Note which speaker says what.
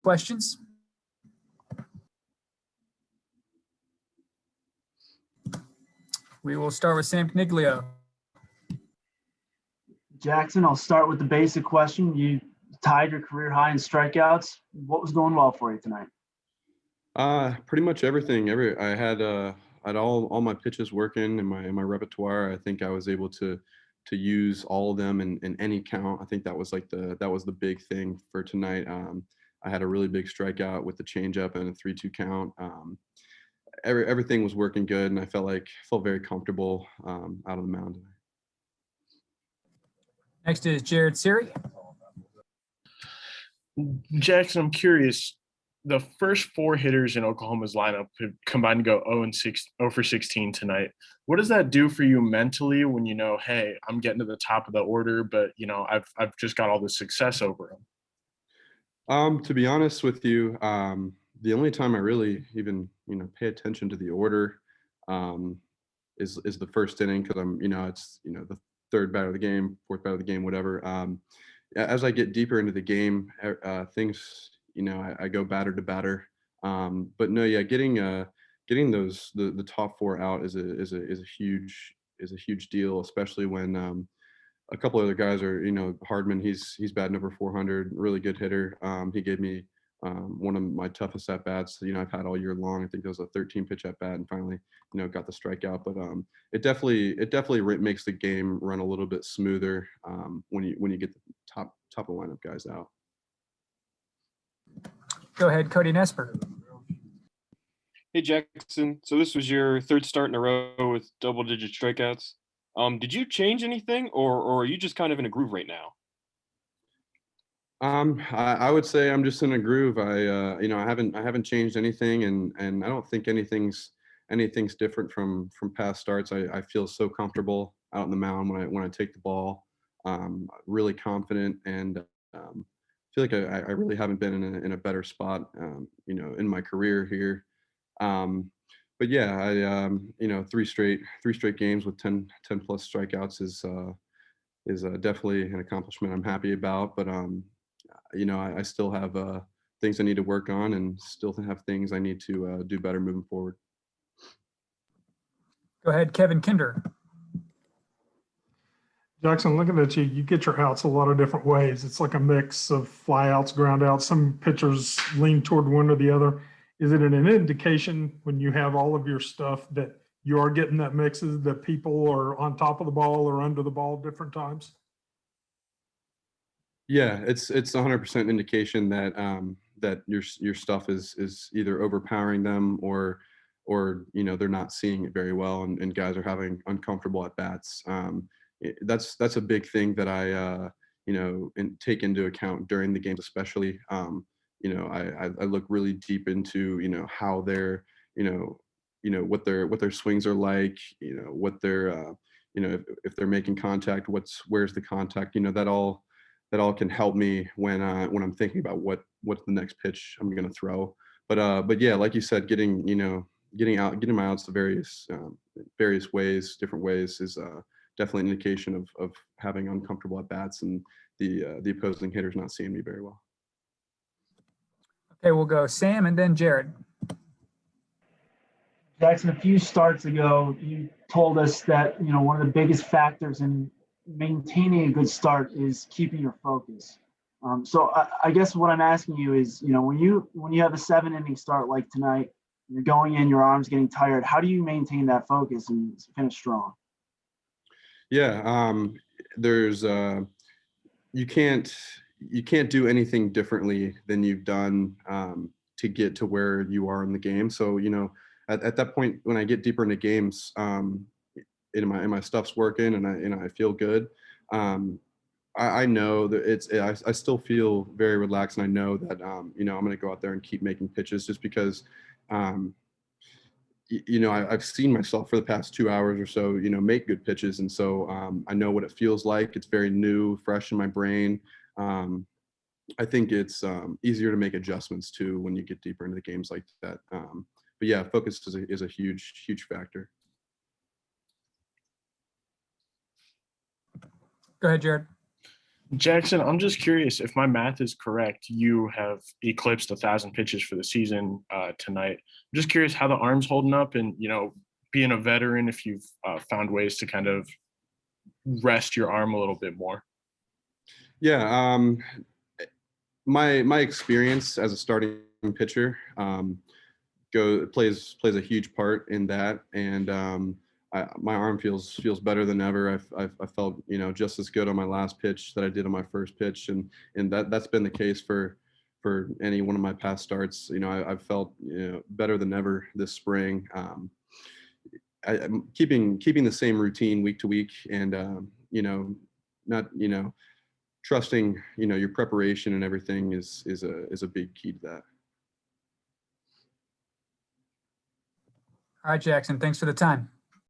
Speaker 1: questions. We will start with Sam Caniglio.
Speaker 2: Jackson, I'll start with the basic question. You tied your career high in strikeouts. What was going well for you tonight?
Speaker 3: Pretty much everything. I had all my pitches working in my repertoire. I think I was able to use all of them in any count. I think that was the big thing for tonight. I had a really big strikeout with the changeup and a 3-2 count. Everything was working good, and I felt very comfortable out of the mound.
Speaker 1: Next is Jared Siri.
Speaker 4: Jackson, I'm curious. The first 4 hitters in Oklahoma's lineup combined to go 0 for 16 tonight. What does that do for you mentally when you know, hey, I'm getting to the top of the order, but I've just got all this success over them?
Speaker 3: To be honest with you, the only time I really even pay attention to the order is the first inning, because it's the third batter of the game, fourth batter of the game, whatever. As I get deeper into the game, things, I go batter to batter. But no, yeah, getting those the top 4 out is a huge deal, especially when a couple other guys are, Hardman, he's batting over 400, really good hitter. He gave me one of my toughest at bats I've had all year long. I think it was a 13 pitch at bat, and finally got the strikeout. But it definitely makes the game run a little bit smoother when you get the top of the lineup guys out.
Speaker 1: Go ahead, Cody Nesper.
Speaker 5: Hey, Jackson. So this was your 3rd start in a row with double-digit strikeouts. Did you change anything, or are you just kind of in a groove right now?
Speaker 3: I would say I'm just in a groove. I haven't changed anything, and I don't think anything's different from past starts. I feel so comfortable out in the mound when I take the ball. Really confident, and feel like I really haven't been in a better spot, in my career here. But yeah, I 3 straight games with 10 plus strikeouts is definitely an accomplishment I'm happy about. But I still have things I need to work on, and still have things I need to do better moving forward.
Speaker 1: Go ahead, Kevin Kinder.
Speaker 6: Jackson, looking at you, you get your outs a lot of different ways. It's like a mix of fly outs, ground outs. Some pitchers lean toward one or the other. Is it an indication when you have all of your stuff that you are getting that mixes, that people are on top of the ball or under the ball at different times?
Speaker 3: Yeah, it's 100% indication that that your stuff is either overpowering them, or they're not seeing it very well, and guys are having uncomfortable at bats. That's a big thing that I take into account during the games, especially. I look really deep into how they're what their swings are like, what their if they're making contact, where's the contact, that all can help me when I'm thinking about what's the next pitch I'm going to throw. But yeah, like you said, getting my outs the various ways, different ways, is definitely an indication of having uncomfortable at bats, and the opposing hitters not seeing me very well.
Speaker 1: Okay, we'll go Sam and then Jared.
Speaker 2: Jackson, a few starts ago, you told us that one of the biggest factors in maintaining a good start is keeping your focus. So I guess what I'm asking you is, when you have a 7-inning start like tonight, you're going in, your arm's getting tired. How do you maintain that focus and finish strong?
Speaker 3: Yeah, there's you can't do anything differently than you've done to get to where you are in the game. So at that point, when I get deeper into games, and my stuff's working, and I feel good. I know that I still feel very relaxed, and I know that I'm going to go out there and keep making pitches, just because I've seen myself for the past 2 hours or so make good pitches, and so I know what it feels like. It's very new, fresh in my brain. I think it's easier to make adjustments too when you get deeper into the games like that. But yeah, focus is a huge factor.
Speaker 1: Go ahead, Jared.
Speaker 4: Jackson, I'm just curious if my math is correct. You have eclipsed 1,000 pitches for the season tonight. I'm just curious how the arm's holding up, and being a veteran, if you've found ways to kind of rest your arm a little bit more.
Speaker 3: Yeah, my experience as a starting pitcher plays a huge part in that, and my arm feels better than ever. I felt just as good on my last pitch that I did on my first pitch, and that's been the case for any one of my past starts. I've felt better than ever this spring. I'm keeping the same routine week to week, and not trusting your preparation and everything is a big key to that.
Speaker 1: All right, Jackson, thanks for the time.